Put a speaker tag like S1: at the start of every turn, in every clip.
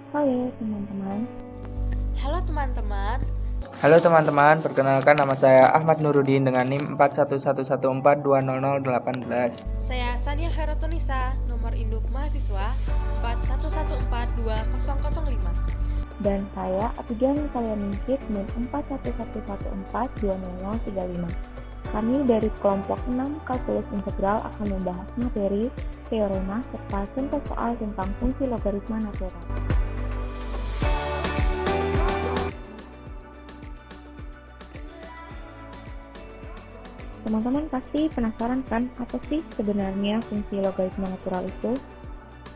S1: Halo teman-teman.
S2: Halo teman-teman, perkenalkan nama saya Ahmad Nurudin dengan NIM 4111420018.
S3: Saya Sania Herotonisa, nomor induk mahasiswa 41142005.
S1: Dan saya Atigan Kalianingsih NIM 4111142035. Kami dari kelompok 6 kalkulus integral akan membahas materi, teorema, serta contoh soal tentang fungsi logaritma natural. Teman-teman pasti penasaran kan apa sih sebenarnya fungsi logaritma natural itu?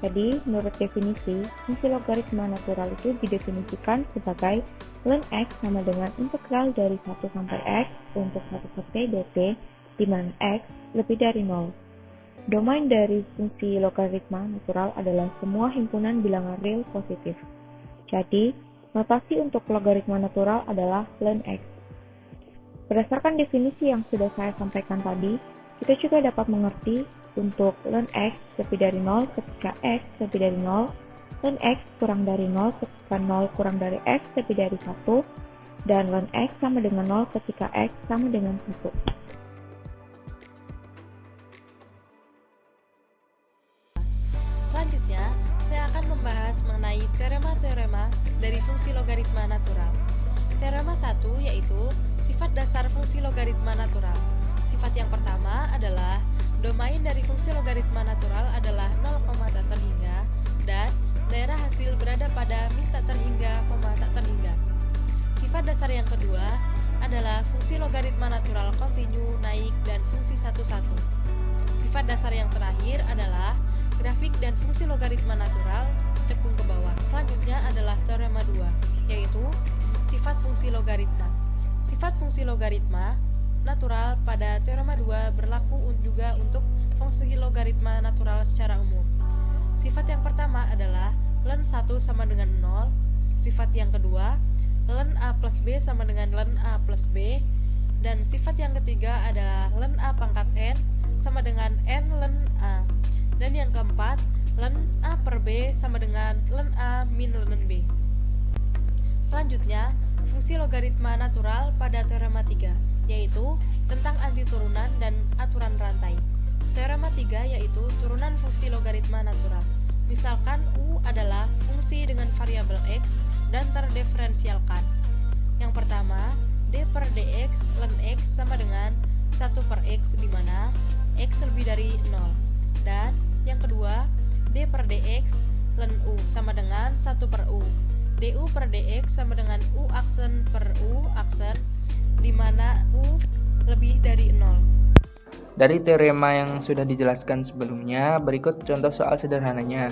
S1: Jadi, menurut definisi, fungsi logaritma natural itu didefinisikan sebagai ln x sama dengan integral dari 1 sampai x untuk 1 per t dt, di mana x lebih dari 0. Domain dari fungsi logaritma natural adalah semua himpunan bilangan real positif. Jadi, notasi untuk logaritma natural adalah ln x. Berdasarkan definisi yang sudah saya sampaikan tadi, kita juga dapat mengerti untuk ln x lebih dari 0 ketika x lebih dari 0, ln x kurang dari 0 ketika 0 kurang dari x lebih dari 1, dan ln x sama dengan 0 ketika x sama dengan 1.
S3: Selanjutnya, saya akan membahas mengenai teorema-teorema dari fungsi logaritma natural. Teorema 1 yaitu sifat dasar fungsi logaritma natural. Sifat yang pertama adalah domain dari fungsi logaritma natural adalah 0, tak terhingga dan daerah hasil berada pada min tak terhingga, tak terhingga. Sifat dasar yang kedua adalah fungsi logaritma natural kontinu, naik, dan fungsi satu-satu. Sifat dasar yang terakhir adalah grafik dan fungsi logaritma natural cekung ke bawah. Selanjutnya adalah teorema 2, yaitu sifat fungsi logaritma. Sifat fungsi logaritma natural pada teorema 2 berlaku juga untuk fungsi logaritma natural secara umum. Sifat yang pertama adalah ln 1 sama dengan 0. Sifat yang kedua, ln a plus b sama dengan ln a plus b. Dan sifat yang ketiga adalah ln a pangkat n sama dengan n ln a. Dan yang keempat, ln a per b sama dengan ln a min ln b. Selanjutnya, fungsi logaritma natural pada teorema 3, yaitu tentang antiturunan dan aturan rantai. Teorema 3 yaitu turunan fungsi logaritma natural. Misalkan U adalah fungsi dengan variabel X dan terdiferensialkan. Yang pertama, D per dx ln X sama dengan 1 per X di mana X lebih dari 0. Dan yang kedua, D per dx ln U sama dengan 1 per U. du per dx sama dengan U aksen per U aksen, di mana U lebih dari 0.
S2: Dari teorema yang sudah dijelaskan sebelumnya, berikut contoh soal sederhananya.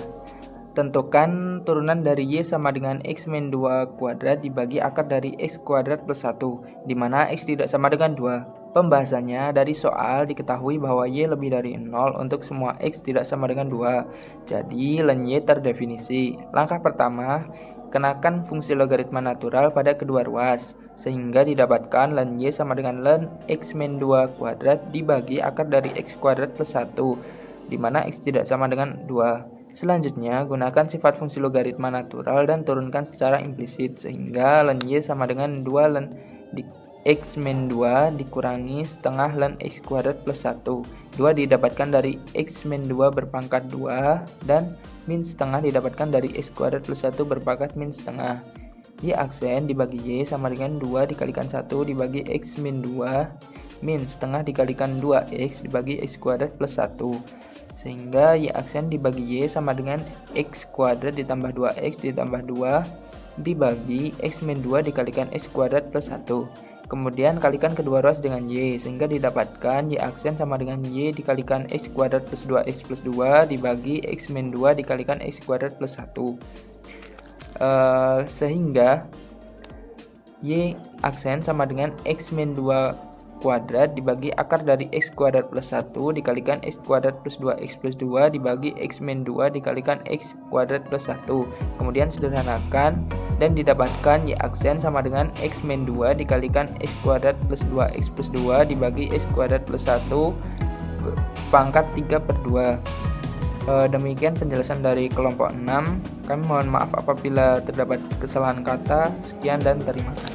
S2: Tentukan turunan dari y sama dengan x min 2 kuadrat dibagi akar dari x kuadrat plus 1, di mana x tidak sama dengan 2. Pembahasannya, dari soal diketahui bahwa y lebih dari 0 untuk semua x tidak sama dengan 2. Jadi, ln y terdefinisi. Langkah pertama, kenakan fungsi logaritma natural pada kedua ruas, sehingga didapatkan ln y sama dengan ln x min 2 kuadrat dibagi akar dari x kuadrat plus 1, di mana x tidak sama dengan 2. Selanjutnya, gunakan sifat fungsi logaritma natural dan turunkan secara implisit, sehingga ln y sama dengan 2 ln x min 2 dikurangi setengah ln x kuadrat plus 1. 2 didapatkan dari x min 2 berpangkat 2, dan min setengah didapatkan dari x kuadrat plus 1 berpangkat min setengah. Y aksen dibagi y sama dengan 2 dikalikan 1 dibagi x min 2, min setengah dikalikan 2x dibagi x kuadrat plus 1. Sehingga y aksen dibagi y sama dengan x kuadrat ditambah 2x ditambah 2 dibagi x min 2 dikalikan x kuadrat plus 1. Kemudian kalikan kedua ruas dengan y, sehingga didapatkan y aksen sama dengan y dikalikan x kuadrat plus 2x plus 2 dibagi x min 2 dikalikan x kuadrat plus 1. Sehingga y aksen sama dengan x min 2 kuadrat dibagi akar dari x kuadrat plus 1 dikalikan x kuadrat plus 2x plus 2 dibagi x min 2 dikalikan x kuadrat plus 1. Kemudian sederhanakan dan didapatkan y aksen sama dengan x min 2 dikalikan x kuadrat plus 2x plus 2 dibagi x kuadrat plus 1 pangkat 3 per 2. Demikian penjelasan dari kelompok 6. Kami mohon maaf apabila terdapat kesalahan kata. Sekian dan terima kasih.